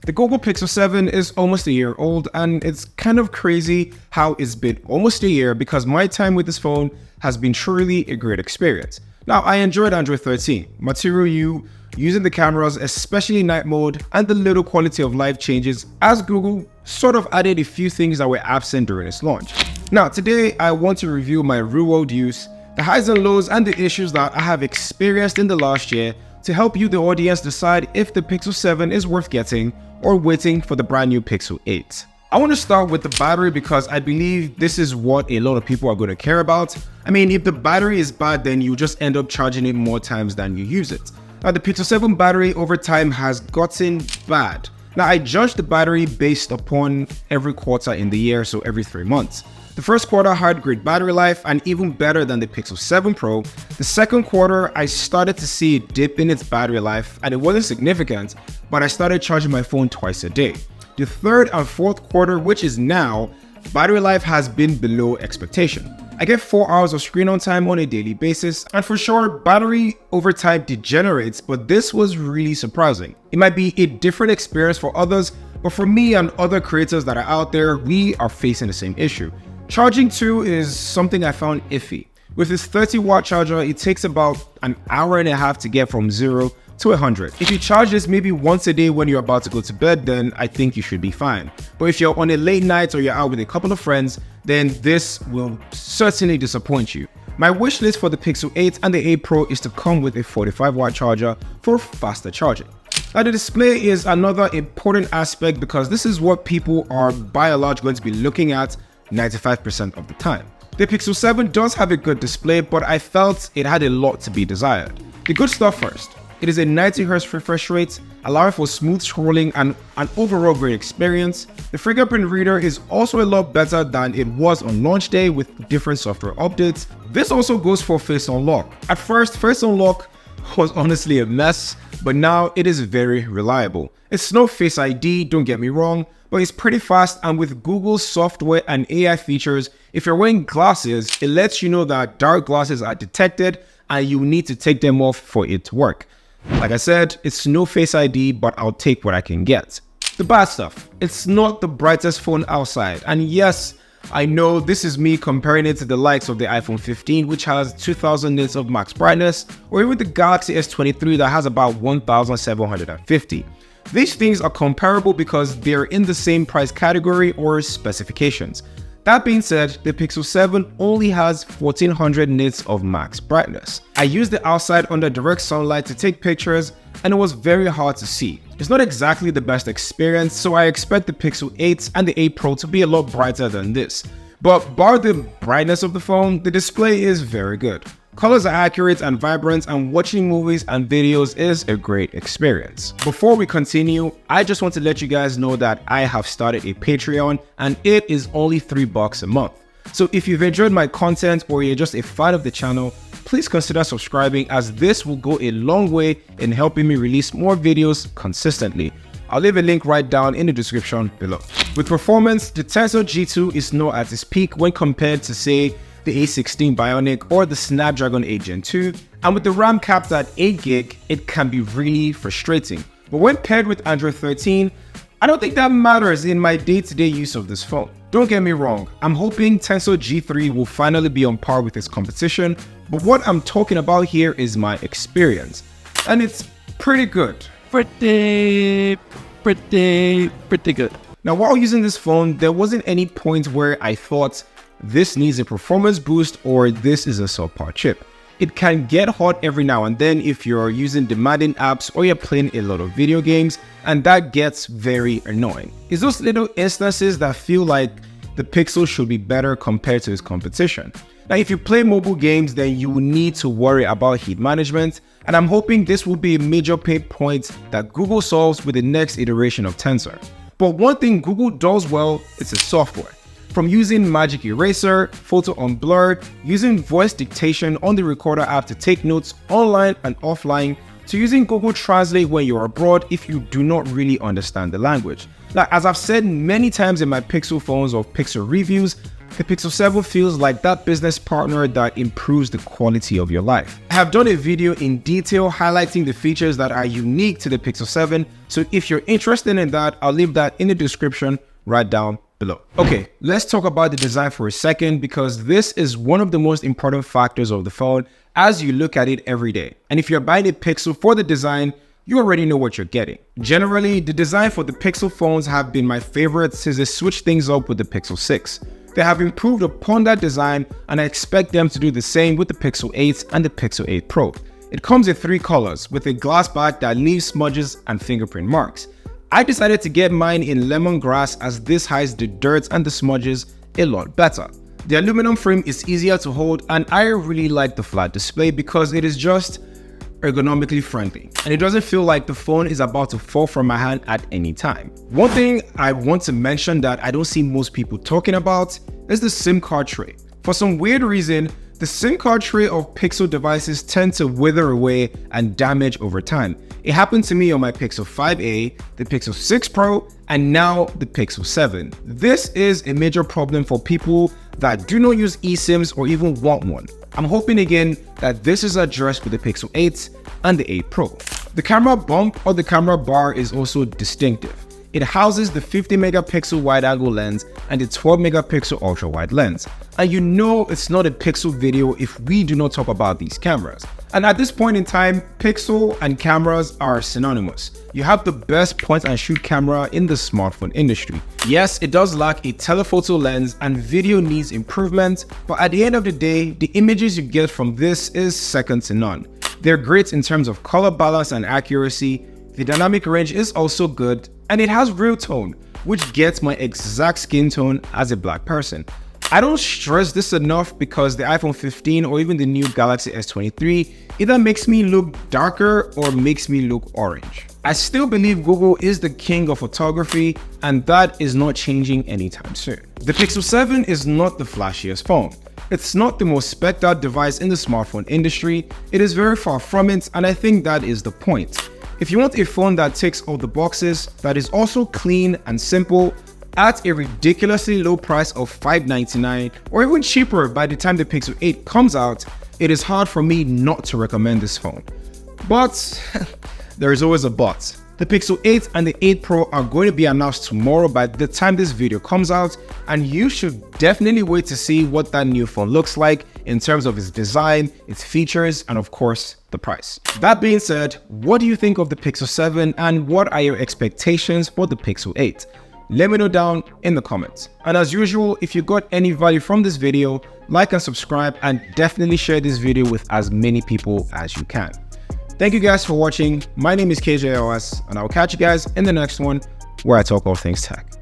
The Google Pixel 7 is almost a year old, and it's kind of crazy how it's been almost a year because my time with this phone has been truly a great experience. Now, I enjoyed Android 13, Material You, using the cameras, especially night mode, and the little quality of life changes as Google sort of added a few things that were absent during its launch. Now, today I want to review my real-world use, the highs and lows, and the issues that I have experienced in the last year to help you, the audience, decide if the Pixel 7 is worth getting or waiting for the brand new Pixel 8. I want to start with the battery because I believe this is what a lot of people are going to care about. I mean, if the battery is bad, then you just end up charging it more times than you use it. Now, the Pixel 7 battery over time has gotten bad. Now, I judge the battery based upon every quarter in the year, so every 3 months. The first quarter had great battery life and even better than the Pixel 7 Pro. The second quarter, I started to see a dip in its battery life, and it wasn't significant, but I started charging my phone twice a day. The third and fourth quarter, which is now, battery life has been below expectation. I get 4 hours of screen on time on a daily basis, and for sure, battery over time degenerates, but this was really surprising. It might be a different experience for others, but for me and other creators that are out there, we are facing the same issue. Charging too is something I found iffy. With this 30-watt charger, it takes about an hour and a half to get from 0 to 100. If you charge this maybe once a day when you're about to go to bed, then I think you should be fine. But if you're on a late night or you're out with a couple of friends, then this will certainly disappoint you. My wish list for the Pixel 8 and the 8 Pro is to come with a 45-watt charger for faster charging. Now, the display is another important aspect because this is what people are by and large going to be looking at 95% of the time. The Pixel 7 does have a good display, but I felt it had a lot to be desired. The good stuff first. It is a 90Hz refresh rate, allowing for smooth scrolling and an overall great experience. The fingerprint reader is also a lot better than it was on launch day with different software updates. This also goes for Face Unlock. At first, Face Unlock was honestly a mess, but now it is very reliable. It's no Face ID, don't get me wrong, but it's pretty fast, and with Google's software and AI features, if you're wearing glasses, it lets you know that dark glasses are detected and you need to take them off for it to work. Like I said, it's no Face ID, but I'll take what I can get. The bad stuff. It's not the brightest phone outside, and yes, I know this is me comparing it to the likes of the iPhone 15, which has 2000 nits of max brightness, or even the Galaxy S23 that has about 1750. These things are comparable because they're in the same price category or specifications. That being said, the Pixel 7 only has 1400 nits of max brightness. I used it outside under direct sunlight to take pictures, and it was very hard to see. It's not exactly the best experience, so I expect the Pixel 8 and the 8 Pro to be a lot brighter than this. But bar the brightness of the phone, the display is very good. Colors are accurate and vibrant, and watching movies and videos is a great experience. Before we continue, I just want to let you guys know that I have started a Patreon, and it is only $3 a month. So if you've enjoyed my content or you're just a fan of the channel, please consider subscribing, as this will go a long way in helping me release more videos consistently. I'll leave a link right down in the description below. With performance, the Tensor G2 is not at its peak when compared to, say, the A16 Bionic or the Snapdragon 8 Gen 2, and with the RAM capped at 8GB, it can be really frustrating. But when paired with Android 13, I don't think that matters in my day-to-day use of this phone. Don't get me wrong, I'm hoping Tensor G3 will finally be on par with its competition, but what I'm talking about here is my experience, and it's pretty good. Pretty good. Now, while using this phone, there wasn't any point where I thought this needs a performance boost or this is a subpar chip. It can get hot every now and then if you're using demanding apps or you're playing a lot of video games, and that gets very annoying. It's those little instances that feel like the Pixel should be better compared to its competition. Now, if you play mobile games, then you will need to worry about heat management, and I'm hoping this will be a major pain point that Google solves with the next iteration of Tensor. But one thing Google does well is its software. From using Magic Eraser, Photo Unblurred, using voice dictation on the Recorder app to take notes online and offline, to using Google Translate when you're abroad if you do not really understand the language. Like, as I've said many times in my Pixel phones or Pixel reviews, the Pixel 7 feels like that business partner that improves the quality of your life. I have done a video in detail highlighting the features that are unique to the Pixel 7, so if you're interested in that, I'll leave that in the description right down below. Okay, let's talk about the design for a second, because this is one of the most important factors of the phone as you look at it every day. And if you're buying a Pixel for the design, you already know what you're getting. Generally, the design for the Pixel phones have been my favorite since they switched things up with the Pixel 6. They have improved upon that design, and I expect them to do the same with the Pixel 8 and the Pixel 8 Pro. It comes in 3 colors with a glass back that leaves smudges and fingerprint marks. I decided to get mine in lemongrass as this hides the dirt and the smudges a lot better. The aluminum frame is easier to hold, and I really like the flat display because it is just ergonomically friendly and it doesn't feel like the phone is about to fall from my hand at any time. One thing I want to mention that I don't see most people talking about is the SIM card tray. For some weird reason, the SIM card tray of Pixel devices tend to wither away and damage over time. It happened to me on my Pixel 5a, the Pixel 6 Pro, and now the Pixel 7. This is a major problem for people that do not use eSIMs or even want one. I'm hoping again that this is addressed with the Pixel 8 and the 8 Pro. The camera bump or the camera bar is also distinctive. It houses the 50 megapixel wide-angle lens and the 12 megapixel ultra-wide lens. And you know it's not a Pixel video if we do not talk about these cameras. And at this point in time, Pixel and cameras are synonymous. You have the best point-and-shoot camera in the smartphone industry. Yes, it does lack a telephoto lens and video needs improvement, but at the end of the day, the images you get from this is second to none. They're great in terms of color balance and accuracy. The dynamic range is also good, and it has real tone, which gets my exact skin tone as a black person. I don't stress this enough because the iPhone 15 or even the new Galaxy S23 either makes me look darker or makes me look orange. I still believe Google is the king of photography, and that is not changing anytime soon. The Pixel 7 is not the flashiest phone. It's not the most spec'd out device in the smartphone industry. It is very far from it, and I think that is the point. If you want a phone that ticks all the boxes, that is also clean and simple, at a ridiculously low price of $599 or even cheaper by the time the Pixel 8 comes out, it is hard for me not to recommend this phone. But there is always a but. The Pixel 8 and the 8 Pro are going to be announced tomorrow by the time this video comes out, and you should definitely wait to see what that new phone looks like in terms of its design, its features, and of course, the price. That being said, what do you think of the Pixel 7 and what are your expectations for the Pixel 8? Let me know down in the comments. And as usual, if you got any value from this video, like and subscribe, and definitely share this video with as many people as you can. Thank you guys for watching. My name is KJOS, and I'll catch you guys in the next one where I talk all things tech.